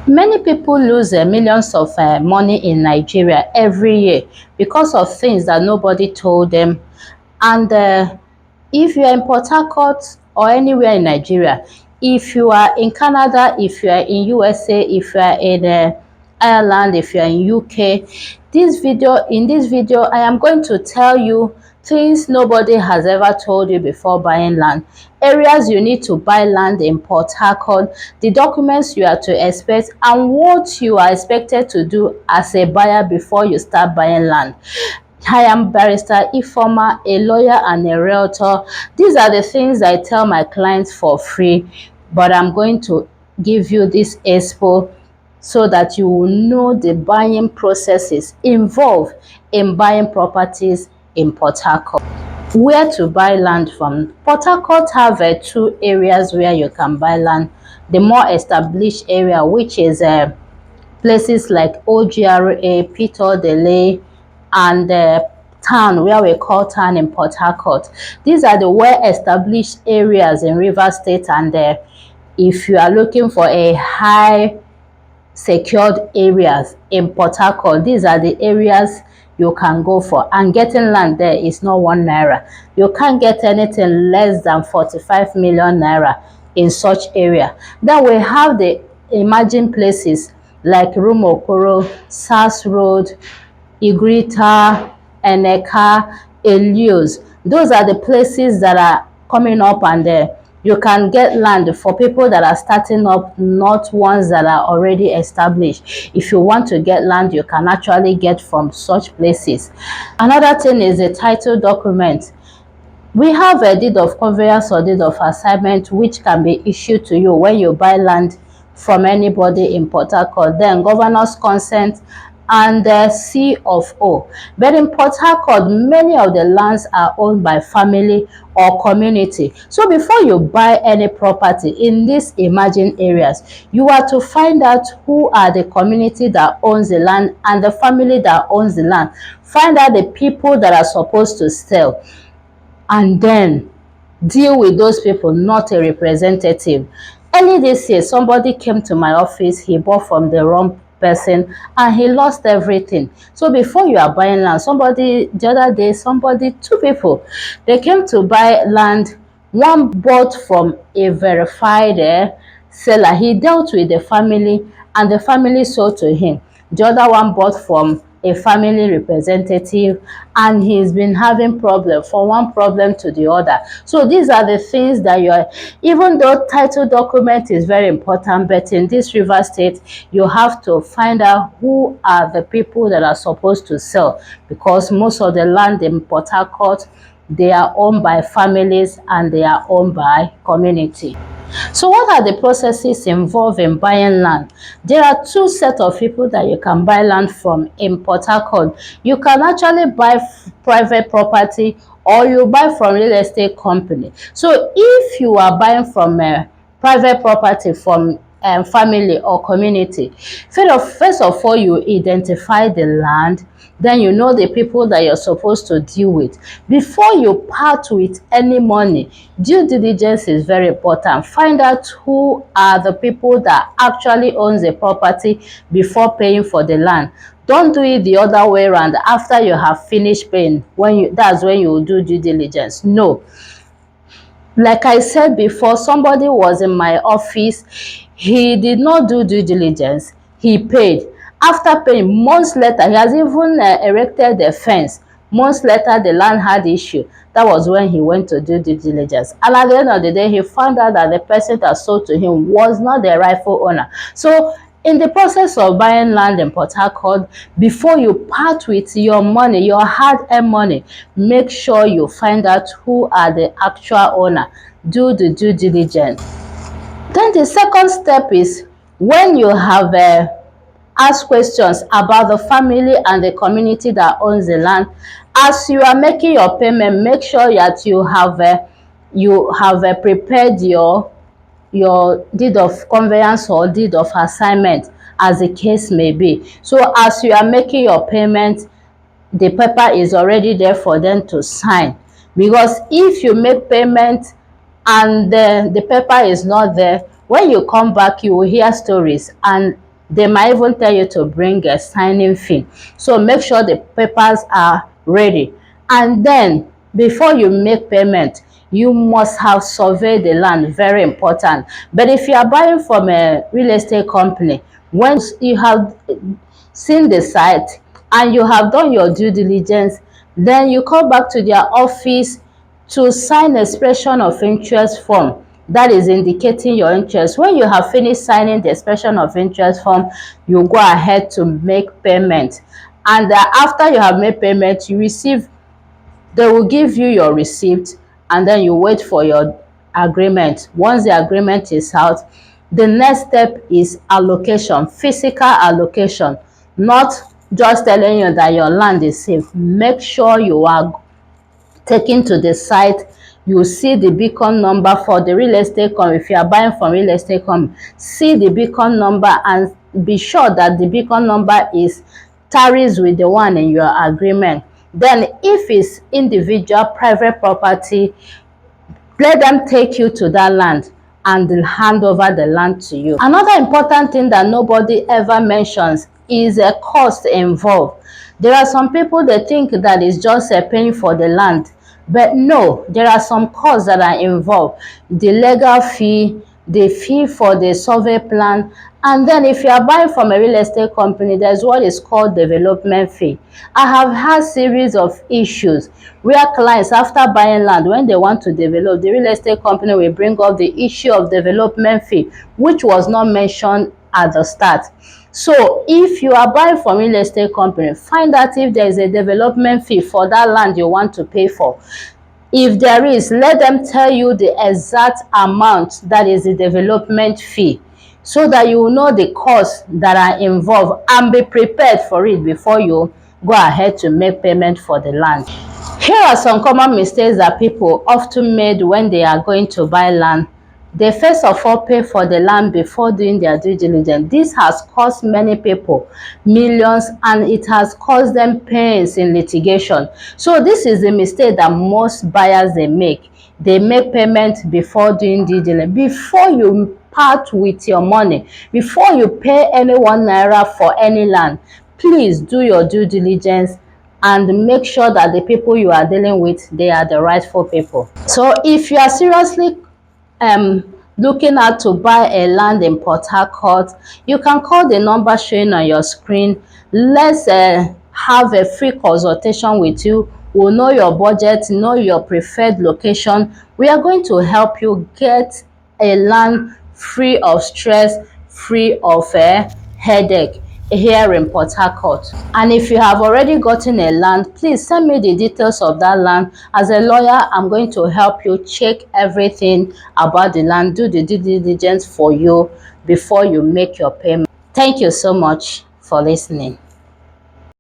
Many people lose millions of money in Nigeria every year because of things that nobody told them. And if you are in Port Harcourt or anywhere in Nigeria, if you are in Canada, if you are in USA, if you are in Ireland, if you are in UK, in this video, I am going to tell you things nobody has ever told you before buying land, areas you need to buy land in Port Harcourt, the documents you are to expect, and what you are expected to do as a buyer before you start buying land. I am Barrister Ifoma, a lawyer and a realtor. These are the things I tell my clients for free, but I'm going to give you this expo so that you will know the buying processes involved in buying properties in Port Harcourt. Where to buy land from? Port Harcourt have two areas where you can buy land. The more established area, which is places like OGRA, Peter Delay, and the town where we call town in Port Harcourt. These are the well-established areas in Rivers State, and if you are looking for a high secured areas in Port Harcourt, these are the areas you can go for. And getting land there is not 1 naira. You can't get anything less than 45 million naira in such area. Then we have the emerging places like Rumokoro, Sars Road, Igrita, Eneka, Elios. Those are the places that are coming up, and you can get land for people that are starting up, not ones that are already established. If you want to get land, you can actually get from such places. Another thing is a title document. We have a deed of conveyance or deed of assignment which can be issued to you when you buy land from anybody in Port Harcourt. Then governor's consent and the C of O. But in Port Harcourt, many of the lands are owned by family or community. So before you buy any property in these emerging areas, you are to find out who are the community that owns the land and the family that owns the land. Find out the people that are supposed to sell, and then deal with those people, not a representative. Early this year, somebody came to my office, he bought from the wrong person and he lost everything. So before you are buying land, the other day, two people, they came to buy land. One bought from a verified seller. He dealt with the family and the family sold to him. The other one bought from a family representative, and he's been having problem from one problem to the other. So these are the things that you are, even though title document is very important, but in this River State, you have to find out who are the people that are supposed to sell, because most of the land in Port Harcourt, they are owned by families and they are owned by community. So what are the processes involved in buying land? There are two sets of people that you can buy land from in Port Harcourt. You can actually buy private property, or you buy from real estate company. So if you are buying from a private property from family or community, first of all, you identify the land. Then you know the people that you're supposed to deal with. Before you part with any money, due diligence is very important. Find out who are the people that actually owns the property before paying for the land. Don't do it the other way around. After you have finished paying, that's when you will do due diligence. No. Like I said before, somebody was in my office. He did not do due diligence. He paid. After paying, months later, he has even erected the fence. Months later, the land had issue. That was when he went to do due diligence. And at the end of the day, he found out that the person that sold to him was not the rightful owner. So in the process of buying land in Port Harcourt, before you part with your money, your hard-earned money, make sure you find out who are the actual owner. Do the due diligence. Then the second step is when you have asked questions about the family and the community that owns the land. As you are making your payment, make sure that you have prepared your deed of conveyance or deed of assignment, as the case may be. So as you are making your payment, the paper is already there for them to sign. Because if you make payment and the paper is not there, when you come back, you will hear stories, and They might even tell you to bring a signing fee. So make sure the papers are ready. And then before you make payment, you must have surveyed the land. Very important. But if you are buying from a real estate company, once you have seen the site and you have done your due diligence, then you come back to their office to sign expression of interest form that is indicating your interest. When you have finished signing the expression of interest form, you go ahead to make payment. And after you have made payment, you receive, they will give you your receipt, and then you wait for your agreement. Once the agreement is out, the next step is allocation, physical allocation, not just telling you that your land is safe. Make sure you are taken to the site. You see the beacon number for the real estate company. If you are buying from real estate company, see the beacon number and be sure that the beacon number is tallies with the one in your agreement. Then if it's individual private property, let them take you to that land and they'll hand over the land to you. Another important thing that nobody ever mentions is a cost involved. There are some people that think that it's just a paying for the land, but no, there are some costs that are involved. The legal fee, the fee for the survey plan, and then if you are buying from a real estate company, there's what is called development fee. I have had series of issues where clients, after buying land, when they want to develop, the real estate company will bring up the issue of development fee, which was not mentioned at the start. So if you are buying from real estate company, find out if there is a development fee for that land you want to pay for. If there is, let them tell you the exact amount that is the development fee, so that you will know the costs that are involved and be prepared for it before you go ahead to make payment for the land. Here are some common mistakes that people often made when they are going to buy land. They first of all pay for the land before doing their due diligence. This has cost many people millions, and it has caused them pains in litigation. So this is the mistake that most buyers they make. They make payment before doing due diligence. Before you part with your money, before you pay any 1 naira for any land, please do your due diligence and make sure that the people you are dealing with, they are the rightful people. So if you are seriously looking out to buy a land in Port Harcourt, you can call the number showing on your screen. Let's have a free consultation with you. We'll know your budget, know your preferred location. We are going to help you get a land free of stress, free of headache here in Port Harcourt. And if you have already gotten a land, please send me the details of that land. As a lawyer, I'm going to help you check everything about the land, do the due diligence for you before you make your payment. Thank you so much for listening.